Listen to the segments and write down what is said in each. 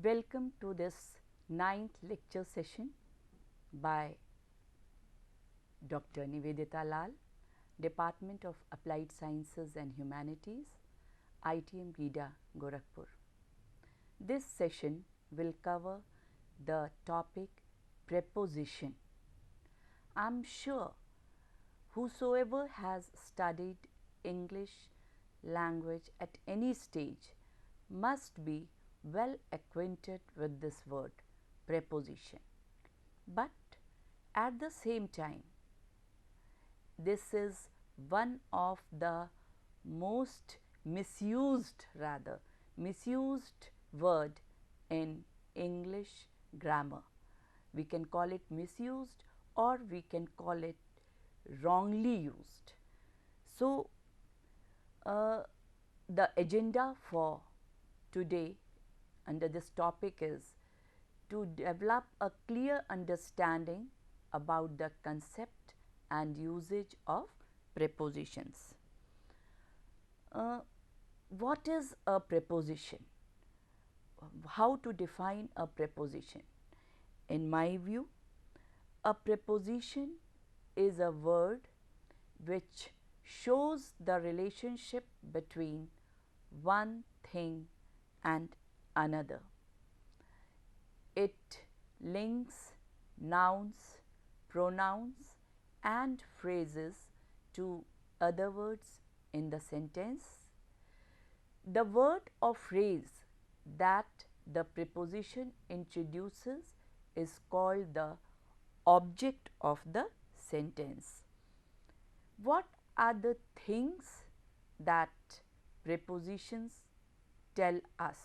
Welcome to this 9th lecture session by Dr. Nivedita Lal, Department of Applied Sciences and Humanities, ITM GIDA, Gorakhpur. This session will cover the topic preposition. I am sure whosoever has studied English language at any stage must be well acquainted with this word preposition. But at the same time, this is one of the most misused word in English grammar. We can call it misused or we can call it wrongly used. So, the agenda for today under this topic is to develop a clear understanding about the concept and usage of prepositions. What is a preposition? How to define a preposition? In my view, a preposition is a word which shows the relationship between one thing and another. It links nouns, pronouns and phrases to other words in the sentence. The word or phrase that the preposition introduces is called the object of the sentence. What are the things that prepositions tell us?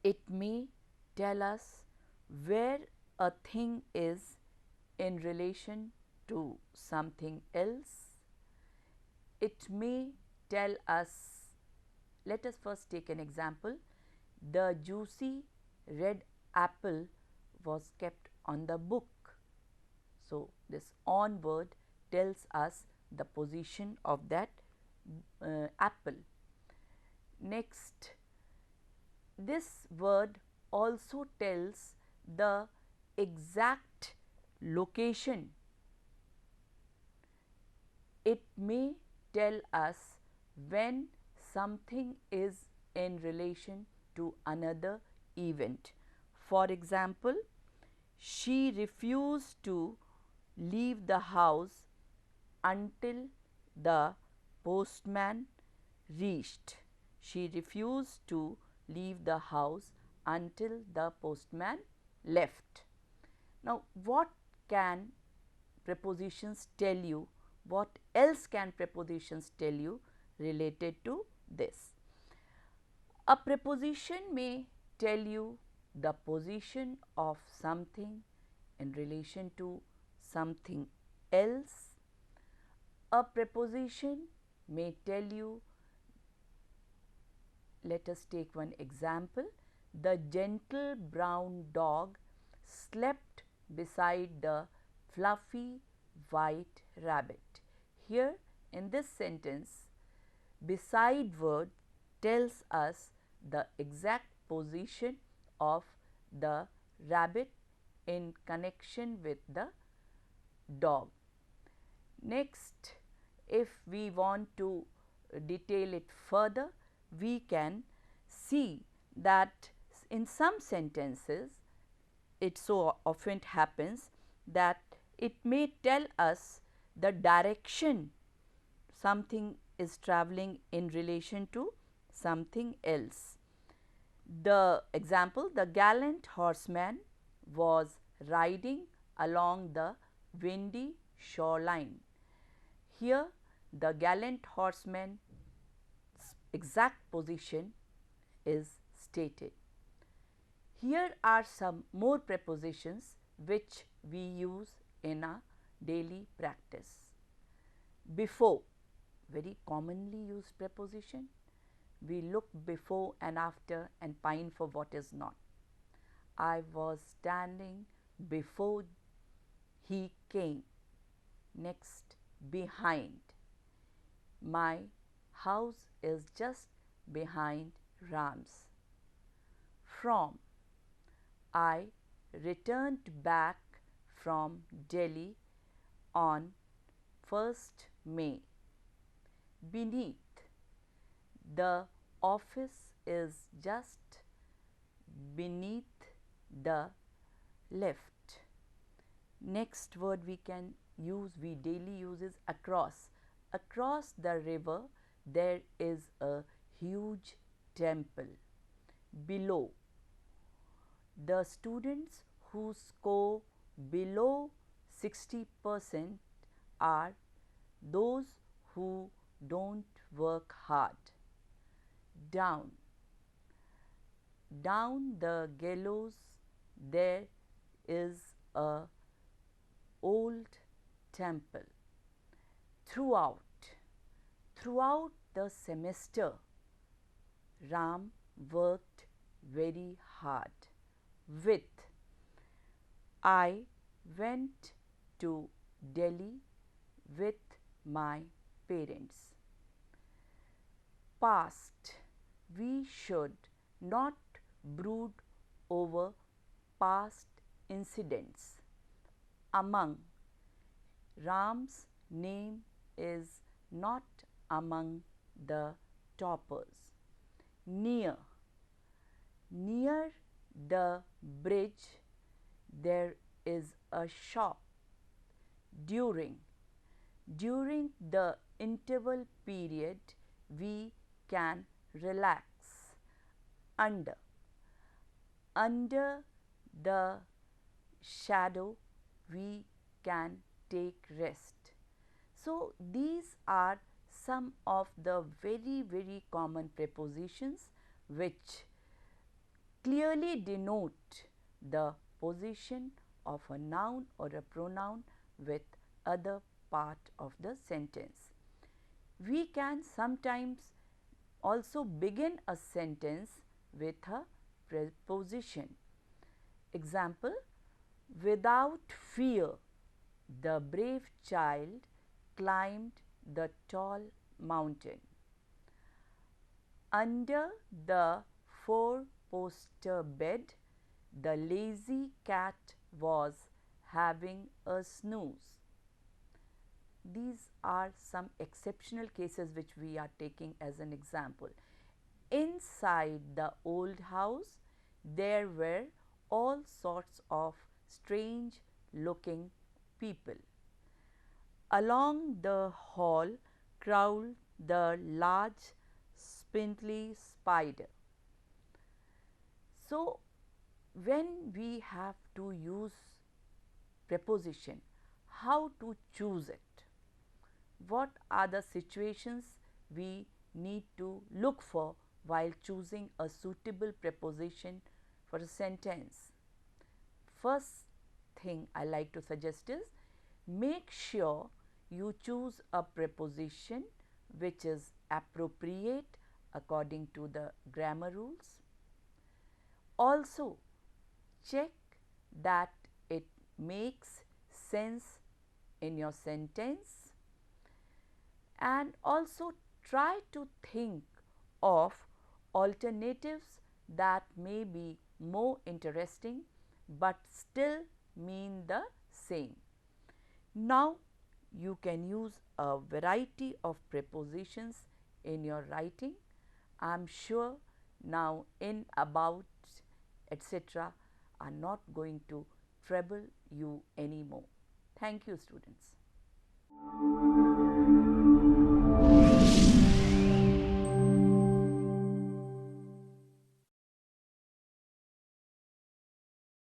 It may tell us where a thing is in relation to something else. It may tell us, let us first take an example. The juicy red apple was kept on the book. So, this on word tells us the position of that apple. Next, this word also tells the exact location. It may tell us when something is in relation to another event. For example, she refused to leave the house until the postman reached. She refused to leave the house until the postman left. Now, what can prepositions tell you? What else can prepositions tell you related to this? A preposition may tell you the position of something in relation to something else. A preposition may tell you, let us take one example, the gentle brown dog slept beside the fluffy white rabbit. Here in this sentence, beside word tells us the exact position of the rabbit in connection with the dog. Next, if we want to detail it further, we can see that in some sentences it so often happens that it may tell us the direction something is travelling in relation to something else. The example, the gallant horseman was riding along the windy shoreline. Here the gallant horseman's exact position is stated. Here are some more prepositions which we use in our daily practice. Before, very commonly used preposition. We look before and after and pine for what is not. I was standing before he came. Next, behind. My house is just behind Ram's. from. I returned back from Delhi on 1st May. Beneath. The office is just beneath the lift. Next word we can use, we daily use is across. Across the river there is a huge temple. Below. The students who score below 60% are those who don't work hard. Down. Down the gallows there is a old temple. Throughout. Throughout the semester Ram worked very hard. With. I went to Delhi with my parents. Past. We should not brood over past incidents. Among. Ram's name is not among the toppers. Near. Near the bridge there is a shop. During. During the interval period we can relax. Under. Under the shadow we can take rest. So, these are some of the very common prepositions which clearly denote the position of a noun or a pronoun with other part of the sentence. We can sometimes also begin a sentence with a preposition. Example, without fear, the brave child climbed the tall mountain. Under the four-poster bed, the lazy cat was having a snooze. These are some exceptional cases which we are taking as an example. Inside the old house, there were all sorts of strange looking people. Along the hall crawled the large spindly spider. So, when we have to use preposition, how to choose it? What are the situations we need to look for while choosing a suitable preposition for a sentence? First thing I like to suggest is, make sure you choose a preposition which is appropriate according to the grammar rules. Also, check that it makes sense in your sentence, and also try to think of alternatives that may be more interesting but still mean the same. Now, you can use a variety of prepositions in your writing. I am sure now in, about, etc. are not going to trouble you anymore. Thank you, students.